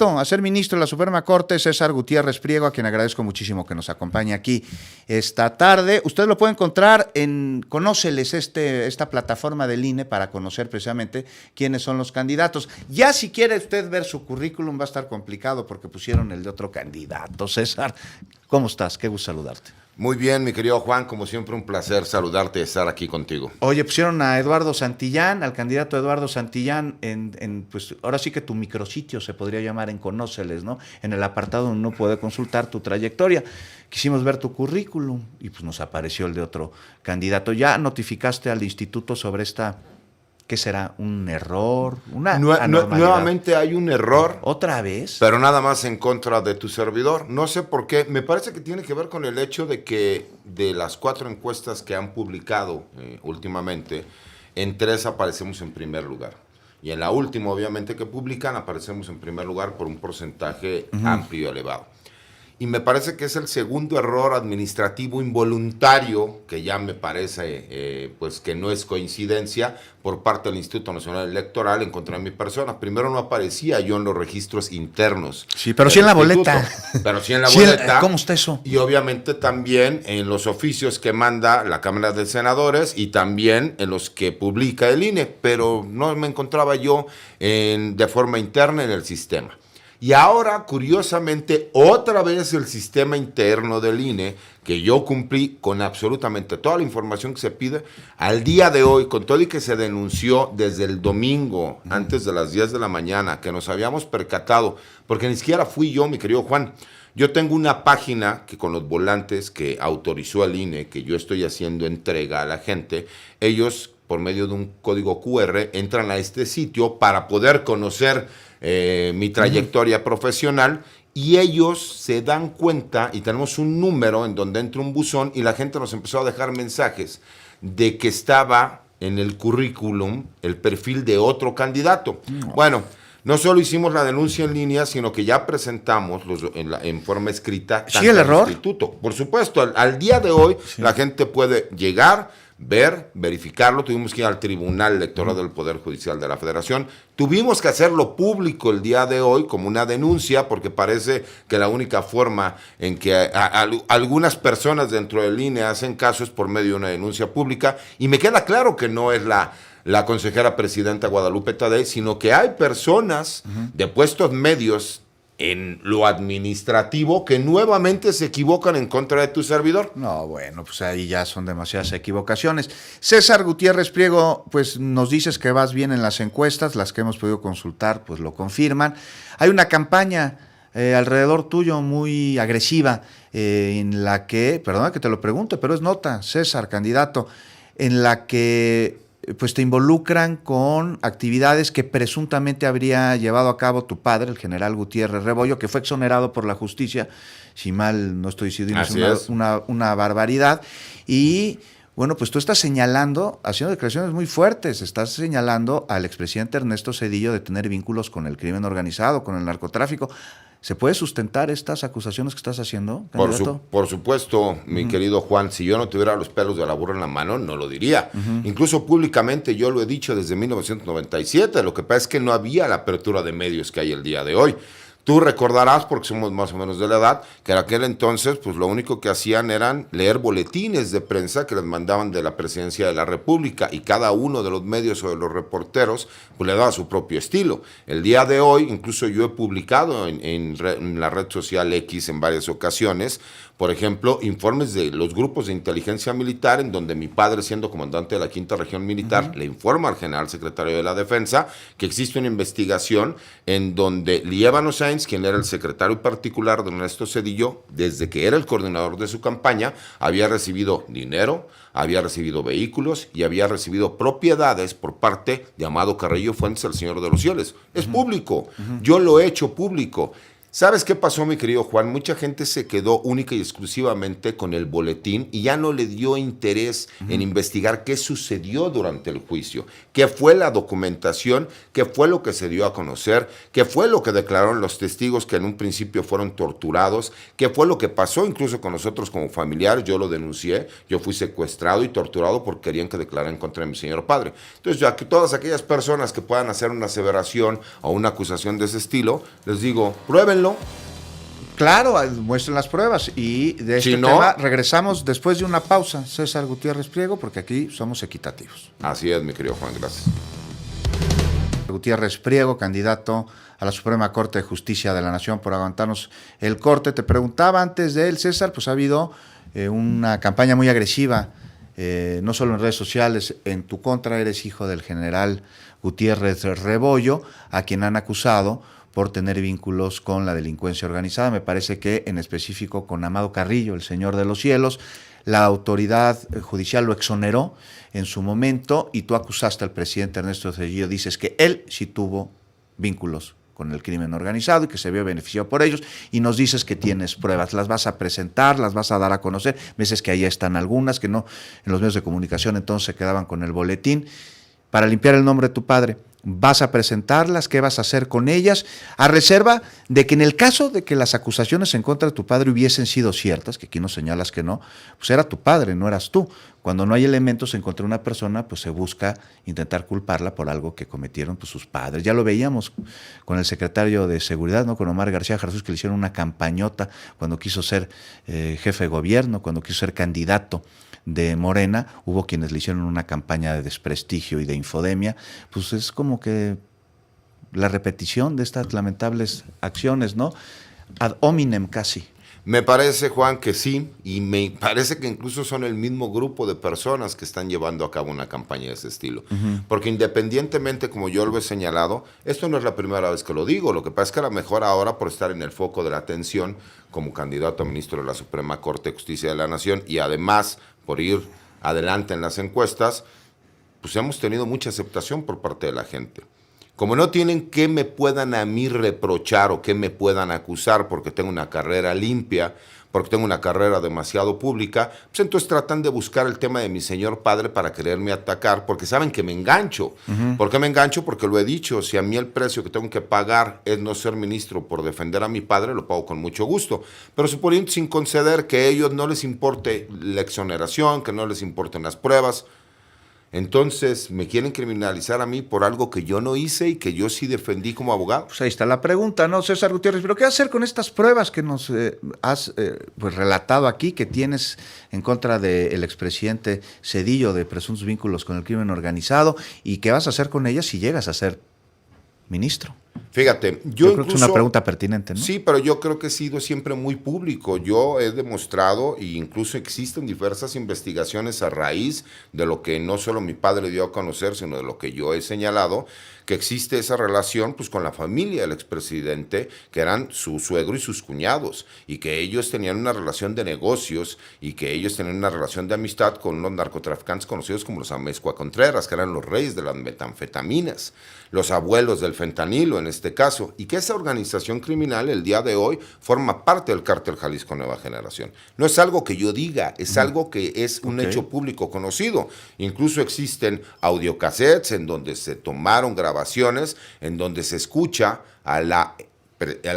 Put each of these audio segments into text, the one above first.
A ser ministro de la Suprema Corte, César Gutiérrez Priego, a quien agradezco muchísimo que nos acompañe aquí esta tarde. Usted lo puede encontrar en Conóceles, esta plataforma del INE, para conocer precisamente quiénes son los candidatos. Ya si quiere usted ver su currículum va a estar complicado porque pusieron el de otro candidato. César, ¿cómo estás? Qué gusto saludarte. Muy bien, mi querido Juan, como siempre un placer saludarte y estar aquí contigo. Oye, pusieron a Eduardo Santillán, al candidato Eduardo Santillán, pues ahora sí que tu micrositio se podría llamar en Conóceles, ¿no? En el apartado donde uno puede consultar tu trayectoria. Quisimos ver tu currículum y pues nos apareció el de otro candidato. ¿Ya notificaste al instituto sobre esta, qué será, un error, una anormalidad? Nuevamente hay un error. ¿Otra vez? Pero nada más en contra de tu servidor. No sé por qué. Me parece que tiene que ver con el hecho de que de las 4 encuestas que han publicado últimamente, en 3 aparecemos en primer lugar. Y en la última, obviamente, que publican, aparecemos en primer lugar por un porcentaje amplio y elevado. Y me parece que es el segundo error administrativo involuntario, que ya me parece pues que no es coincidencia, por parte del Instituto Nacional Electoral en contra de mi persona. Primero no aparecía yo en los registros internos. Sí, pero sí en la boleta. Pero sí en la boleta. ¿Cómo está eso? Y obviamente también en los oficios que manda la Cámara de Senadores y también en los que publica el INE, pero no me encontraba yo de forma interna en el sistema. Y ahora, curiosamente, otra vez el sistema interno del INE, que yo cumplí con absolutamente toda la información que se pide, al día de hoy, con todo y que se denunció desde el domingo, antes de las 10 de la mañana, que nos habíamos percatado, porque ni siquiera fui yo, mi querido Juan. Yo tengo una página que con los volantes que autorizó el INE, que yo estoy haciendo entrega a la gente, ellos, por medio de un código QR, entran a este sitio para poder conocer mi trayectoria profesional, y ellos se dan cuenta, y tenemos un número en donde entra un buzón, y la gente nos empezó a dejar mensajes de que estaba en el currículum el perfil de otro candidato. Bueno, no solo hicimos la denuncia en línea, sino que ya presentamos en forma escrita. ¿Sí el error? Instituto. Por supuesto, al día de hoy la gente puede llegar, ver, verificarlo. Tuvimos que ir al Tribunal Electoral del Poder Judicial de la Federación. Tuvimos que hacerlo público el día de hoy como una denuncia, porque parece que la única forma en que algunas personas dentro del INE hacen caso es por medio de una denuncia pública, y me queda claro que no es la consejera presidenta Guadalupe Tadei, sino que hay personas de puestos medios en lo administrativo que nuevamente se equivocan en contra de tu servidor. No, bueno, pues ahí ya son demasiadas equivocaciones. César Gutiérrez Priego, pues nos dices que vas bien en las encuestas, las que hemos podido consultar pues lo confirman. Hay una campaña alrededor tuyo muy agresiva en la que, perdona que te lo pregunte, pero es nota, César, candidato, en la que pues te involucran con actividades que presuntamente habría llevado a cabo tu padre, el general Gutiérrez Rebollo, que fue exonerado por la justicia, si mal no estoy diciendo, es una barbaridad. Y bueno, pues tú estás señalando, haciendo declaraciones muy fuertes, estás señalando al expresidente Ernesto Zedillo de tener vínculos con el crimen organizado, con el narcotráfico. ¿Se puede sustentar estas acusaciones que estás haciendo, candidato? Por supuesto, mi querido Juan, si yo no tuviera los pelos de la burra en la mano, no lo diría. Incluso públicamente yo lo he dicho desde 1997, lo que pasa es que no había la apertura de medios que hay el día de hoy. Tú recordarás, porque somos más o menos de la edad, que en aquel entonces pues lo único que hacían eran leer boletines de prensa que les mandaban de la Presidencia de la República, y cada uno de los medios o de los reporteros pues le daba su propio estilo. El día de hoy, incluso yo he publicado en la red social X en varias ocasiones, por ejemplo, informes de los grupos de inteligencia militar, en donde mi padre, siendo comandante de la 5ª Región Militar, le informa al general secretario de la Defensa que existe una investigación en donde Liévano Sáenz, quien era el secretario particular de Ernesto Zedillo, desde que era el coordinador de su campaña, había recibido dinero, había recibido vehículos y había recibido propiedades por parte de Amado Carrillo Fuentes, el Señor de los Cielos. Es público, yo lo he hecho público. ¿Sabes qué pasó, mi querido Juan? Mucha gente se quedó única y exclusivamente con el boletín y ya no le dio interés en investigar qué sucedió durante el juicio, qué fue la documentación, qué fue lo que se dio a conocer, qué fue lo que declararon los testigos que en un principio fueron torturados, qué fue lo que pasó incluso con nosotros como familiares. Yo lo denuncié, yo fui secuestrado y torturado porque querían que declarara en contra de mi señor padre. Entonces, ya que todas aquellas personas que puedan hacer una aseveración o una acusación de ese estilo, les digo, pruébenlo. Claro, muestren las pruebas. Y de este tema regresamos después de una pausa, César Gutiérrez Priego, porque aquí somos equitativos. Así es, mi querido Juan, gracias. Gutiérrez Priego, candidato a la Suprema Corte de Justicia de la Nación, por aguantarnos el corte. Te preguntaba antes de él, César, pues ha habido una campaña muy agresiva, no solo en redes sociales, en tu contra. Eres hijo del general Gutiérrez Rebollo, a quien han acusado por tener vínculos con la delincuencia organizada. Me parece que en específico con Amado Carrillo, el Señor de los Cielos. La autoridad judicial lo exoneró en su momento y tú acusaste al presidente Ernesto Zedillo. Dices que él sí tuvo vínculos con el crimen organizado y que se vio beneficiado por ellos, y nos dices que tienes pruebas. ¿Las vas a presentar? ¿Las vas a dar a conocer? Me dices que ahí están algunas, que no en los medios de comunicación entonces se quedaban con el boletín. Para limpiar el nombre de tu padre, ¿vas a presentarlas? ¿Qué vas a hacer con ellas? A reserva de que en el caso de que las acusaciones en contra de tu padre hubiesen sido ciertas, que aquí nos señalas que no, pues era tu padre, no eras tú. Cuando no hay elementos en contra de una persona, pues se busca intentar culparla por algo que cometieron pues, sus padres. Ya lo veíamos con el secretario de Seguridad, ¿no? Con Omar García Jesús, que le hicieron una campañota cuando quiso ser jefe de gobierno, cuando quiso ser candidato de Morena. Hubo quienes le hicieron una campaña de desprestigio y de infodemia. Pues es como que la repetición de estas lamentables acciones, ¿no? Ad hominem casi. Me parece, Juan, que sí, y me parece que incluso son el mismo grupo de personas que están llevando a cabo una campaña de ese estilo. Porque independientemente, como yo lo he señalado, esto no es la primera vez que lo digo. Lo que pasa es que a lo mejor ahora, por estar en el foco de la atención como candidato a ministro de la Suprema Corte de Justicia de la Nación y además por ir adelante en las encuestas, pues hemos tenido mucha aceptación por parte de la gente. Como no tienen que me puedan a mí reprochar o que me puedan acusar porque tengo una carrera limpia, porque tengo una carrera demasiado pública, pues entonces tratan de buscar el tema de mi señor padre para quererme atacar, porque saben que me engancho. ¿Por qué me engancho? Porque lo he dicho, si a mí el precio que tengo que pagar es no ser ministro por defender a mi padre, lo pago con mucho gusto. Pero suponiendo sin conceder que a ellos no les importe la exoneración, que no les importen las pruebas, entonces me quieren criminalizar a mí por algo que yo no hice y que yo sí defendí como abogado. Pues ahí está la pregunta, ¿no, César Gutiérrez? ¿Pero qué hacer con estas pruebas que nos has pues relatado aquí, que tienes en contra del expresidente Zedillo de presuntos vínculos con el crimen organizado? ¿Y qué vas a hacer con ellas si llegas a ser ministro? Fíjate, yo creo que es una pregunta pertinente, ¿no? Sí, pero yo creo que he sido siempre muy público. Yo he demostrado, e incluso existen diversas investigaciones a raíz de lo que no solo mi padre dio a conocer, sino de lo que yo he señalado, que existe esa relación pues, con la familia del expresidente, que eran su suegro y sus cuñados, y que ellos tenían una relación de negocios, y que ellos tenían una relación de amistad con los narcotraficantes conocidos como los Amezcua Contreras, que eran los reyes de las metanfetaminas, los abuelos del fentanilo en este caso, y que esa organización criminal el día de hoy forma parte del cártel Jalisco Nueva Generación. No es algo que yo diga, es algo que es un hecho público conocido. Incluso existen audiocassettes en donde se tomaron grabaciones, en donde se escucha a la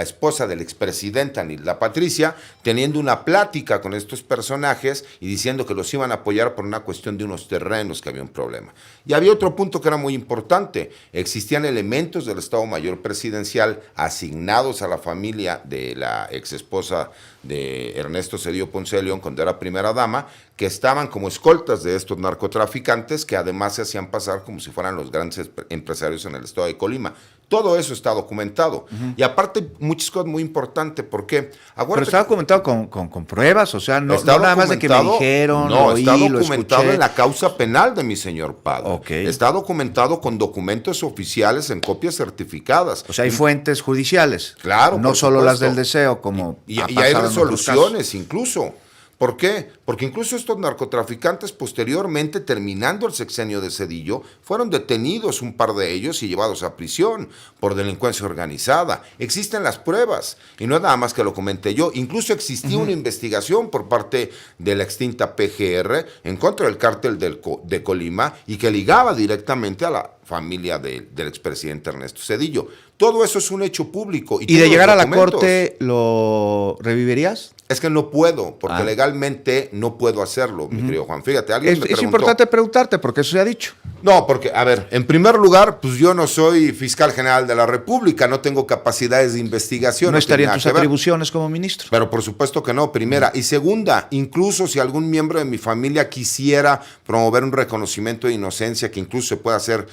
esposa del expresidente Anilda Patricia teniendo una plática con estos personajes y diciendo que los iban a apoyar por una cuestión de unos terrenos, que había un problema. Y había otro punto que era muy importante: existían elementos del Estado Mayor Presidencial asignados a la familia de la exesposa de Ernesto Zedillo Ponce de León cuando era primera dama, que estaban como escoltas de estos narcotraficantes, que además se hacían pasar como si fueran los grandes empresarios en el estado de Colima. Todo eso está documentado. Y aparte, muchas cosas muy importantes. ¿Por qué? Pero está documentado con pruebas, o sea, no nada más de que me dijeron, no, oí, está documentado lo en la causa penal de mi señor padre. Está documentado con documentos oficiales en copias certificadas. O sea, hay fuentes judiciales. Claro, no solo las del deseo, como y hay resoluciones incluso. ¿Por qué? porque incluso estos narcotraficantes posteriormente, terminando el sexenio de Zedillo, fueron detenidos un par de ellos y llevados a prisión por delincuencia organizada. Existen las pruebas, y no es nada más que lo comenté yo. Incluso existía una investigación por parte de la extinta PGR en contra del cártel de Colima y que ligaba directamente a la familia del expresidente Ernesto Zedillo. Todo eso es un hecho público. ¿Y de llegar a la corte lo revivirías? Es que no puedo, porque legalmente no puedo hacerlo, mi querido Juan. Fíjate, alguien me preguntó. Es importante preguntarte, porque eso se ha dicho. No, porque, a ver, en primer lugar, pues yo no soy fiscal general de la República, no tengo capacidades de investigación. No estaría en tus atribuciones como ministro. Pero por supuesto que no, primera. Y segunda, incluso si algún miembro de mi familia quisiera promover un reconocimiento de inocencia, que incluso se pueda hacer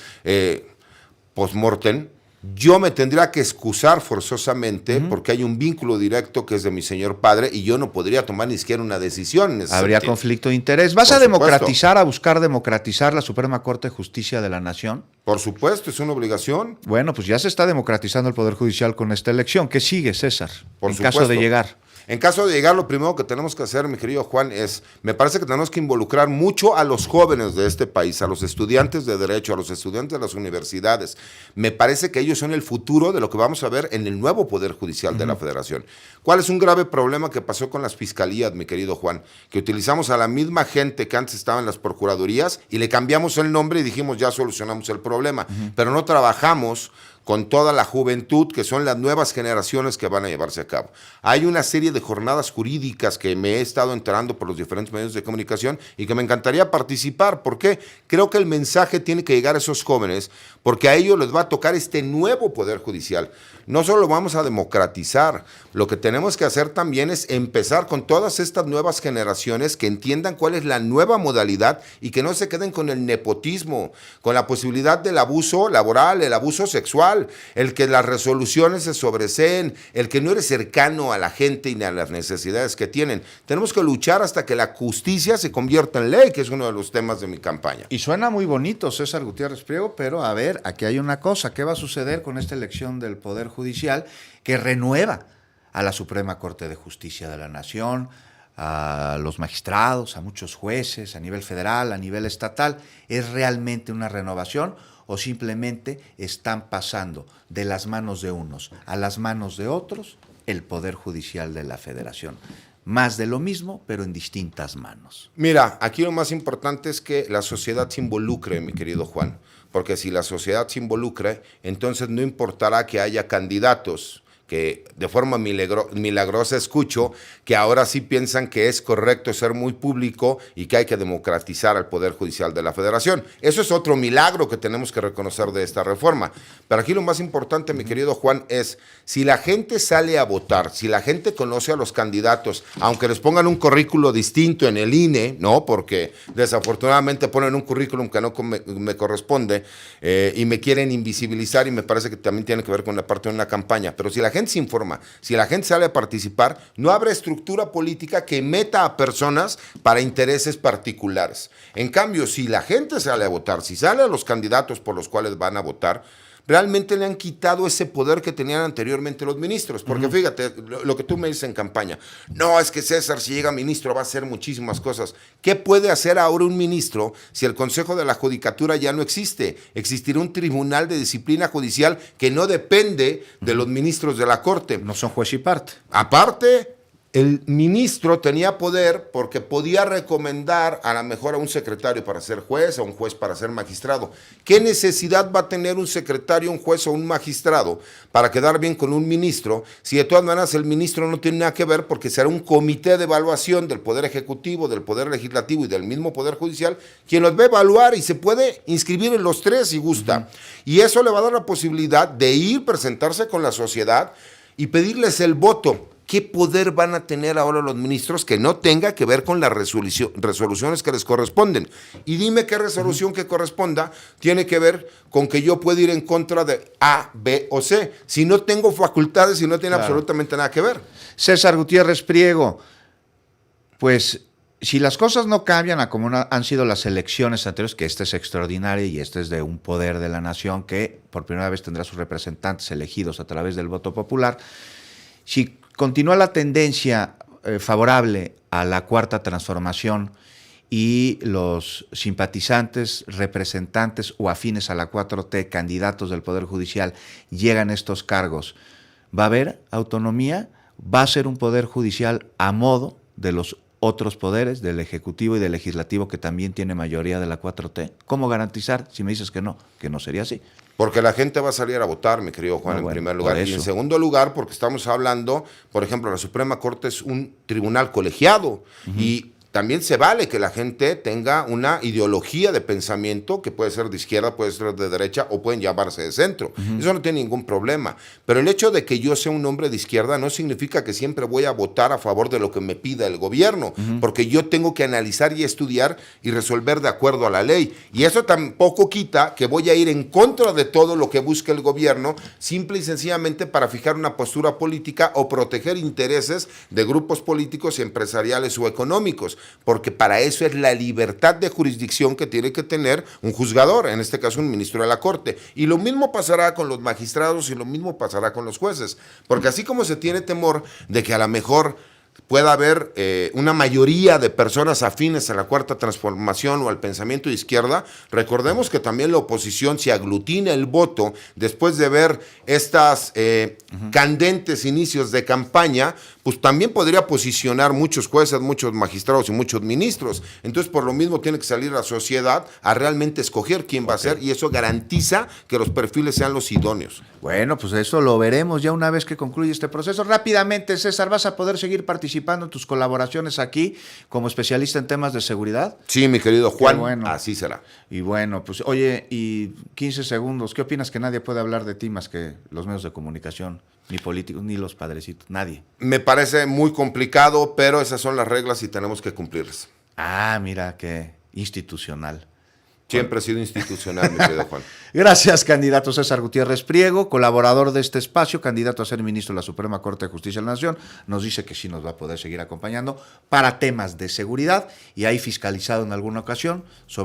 post-mortem, yo me tendría que excusar forzosamente porque hay un vínculo directo que es de mi señor padre y yo no podría tomar ni siquiera una decisión en ese Habría sentido. conflicto de interés. ¿Vas a democratizar, a buscar democratizar la Suprema Corte de Justicia de la Nación? Por supuesto, es una obligación. Bueno, pues ya se está democratizando el Poder Judicial con esta elección. ¿Qué sigue, César? En caso de llegar. En caso de llegar, lo primero que tenemos que hacer, mi querido Juan, me parece que tenemos que involucrar mucho a los jóvenes de este país, a los estudiantes de Derecho, a los estudiantes de las universidades. Me parece que ellos son el futuro de lo que vamos a ver en el nuevo Poder Judicial de la Federación. ¿Cuál es un grave problema que pasó con las fiscalías, mi querido Juan? Que utilizamos a la misma gente que antes estaba en las procuradurías y le cambiamos el nombre y dijimos ya solucionamos el problema, pero no trabajamos con toda la juventud, que son las nuevas generaciones que van a llevarse a cabo. Hay una serie de jornadas jurídicas que me he estado enterando por los diferentes medios de comunicación y que me encantaría participar. ¿Por qué? Creo que el mensaje tiene que llegar a esos jóvenes, porque a ellos les va a tocar este nuevo Poder Judicial. No solo lo vamos a democratizar, lo que tenemos que hacer también es empezar con todas estas nuevas generaciones que entiendan cuál es la nueva modalidad y que no se queden con el nepotismo, con la posibilidad del abuso laboral, el abuso sexual, el que las resoluciones se sobreseen, el que no eres cercano a la gente y a las necesidades que tienen. Tenemos que luchar hasta que la justicia se convierta en ley, que es uno de los temas de mi campaña. Y suena muy bonito, César Gutiérrez Priego, pero a ver, aquí hay una cosa. ¿Qué va a suceder con esta elección del Poder Judicial que renueva a la Suprema Corte de Justicia de la Nación, a los magistrados, a muchos jueces, a nivel federal, a nivel estatal? ¿Es realmente una renovación o simplemente están pasando de las manos de unos a las manos de otros el Poder Judicial de la Federación? Más de lo mismo, pero en distintas manos. Mira, aquí lo más importante es que la sociedad se involucre, mi querido Juan, porque si la sociedad se involucra, entonces no importará que haya candidatos que de forma milagrosa escucho que ahora sí piensan que es correcto ser muy público y que hay que democratizar al Poder Judicial de la Federación. Eso es otro milagro que tenemos que reconocer de esta reforma. Pero aquí lo más importante, mi querido Juan, es si la gente sale a votar, si la gente conoce a los candidatos, aunque les pongan un currículo distinto en el INE, ¿no? Porque desafortunadamente ponen un currículum que no me corresponde y me quieren invisibilizar y me parece que también tiene que ver con la parte de una campaña. Pero si la gente se informa, si la gente sale a participar, no habrá estructura política que meta a personas para intereses particulares. En cambio, si la gente sale a votar, si sale a los candidatos por los cuales van a votar, realmente le han quitado ese poder que tenían anteriormente los ministros. Porque fíjate, lo que tú me dices en campaña, no, es que César, si llega ministro va a hacer muchísimas cosas. ¿Qué puede hacer ahora un ministro si el Consejo de la Judicatura ya no existe? Existirá un tribunal de disciplina judicial que no depende de los ministros de la Corte. No son juez y parte. Aparte, el ministro tenía poder porque podía recomendar a lo mejor a un secretario para ser juez, a un juez para ser magistrado. ¿Qué necesidad va a tener un secretario, un juez o un magistrado para quedar bien con un ministro si de todas maneras el ministro no tiene nada que ver porque será un comité de evaluación del Poder Ejecutivo, del Poder Legislativo y del mismo Poder Judicial quien los va a evaluar y se puede inscribir en los tres si gusta? Y eso le va a dar la posibilidad de ir, presentarse con la sociedad y pedirles el voto. ¿Qué poder van a tener ahora los ministros que no tenga que ver con las resoluciones que les corresponden? Y dime qué resolución que corresponda tiene que ver con que yo pueda ir en contra de A, B o C, si no tengo facultades y no tiene absolutamente nada que ver. César Gutiérrez Priego, pues si las cosas no cambian a como han sido las elecciones anteriores, que esta es extraordinaria y este es de un poder de la nación que por primera vez tendrá sus representantes elegidos a través del voto popular, si continúa la tendencia favorable a la Cuarta Transformación y los simpatizantes, representantes o afines a la 4T, candidatos del Poder Judicial, llegan a estos cargos, ¿va a haber autonomía? ¿Va a ser un Poder Judicial a modo de los otros poderes, del Ejecutivo y del Legislativo, que también tiene mayoría de la 4T? ¿Cómo garantizar, si me dices que no sería así? Porque la gente va a salir a votar, mi querido Juan, en primer lugar. Y en segundo lugar, porque estamos hablando, por ejemplo, la Suprema Corte es un tribunal colegiado y también se vale que la gente tenga una ideología de pensamiento que puede ser de izquierda, puede ser de derecha o pueden llamarse de centro. Eso no tiene ningún problema. Pero el hecho de que yo sea un hombre de izquierda no significa que siempre voy a votar a favor de lo que me pida el gobierno, porque yo tengo que analizar y estudiar y resolver de acuerdo a la ley. Y eso tampoco quita que voy a ir en contra de todo lo que busca el gobierno, simple y sencillamente para fijar una postura política o proteger intereses de grupos políticos, empresariales o económicos. Porque para eso es la libertad de jurisdicción que tiene que tener un juzgador, en este caso un ministro de la Corte. Y lo mismo pasará con los magistrados y lo mismo pasará con los jueces. Porque así como se tiene temor de que a lo mejor pueda haber una mayoría de personas afines a la Cuarta Transformación o al pensamiento de izquierda, recordemos que también la oposición, si aglutina el voto después de ver estas candentes inicios de campaña, pues también podría posicionar muchos jueces, muchos magistrados y muchos ministros. Entonces, por lo mismo, tiene que salir la sociedad a realmente escoger quién va a ser, y eso garantiza que los perfiles sean los idóneos. Bueno, pues eso lo veremos ya una vez que concluya este proceso. Rápidamente, César, ¿vas a poder seguir participando en tus colaboraciones aquí como especialista en temas de seguridad? Sí, mi querido Juan, bueno, así será. Y bueno, pues oye, y 15 segundos, ¿qué opinas que nadie puede hablar de ti más que los medios de comunicación? Ni políticos, ni los padrecitos, nadie. Me parece muy complicado, pero esas son las reglas y tenemos que cumplirlas. Ah, mira, qué institucional. Siempre ha sido institucional, mi querido Juan. Gracias, candidato César Gutiérrez Priego, colaborador de este espacio, candidato a ser ministro de la Suprema Corte de Justicia de la Nación. Nos dice que sí nos va a poder seguir acompañando para temas de seguridad y ahí fiscalizado en alguna ocasión sobre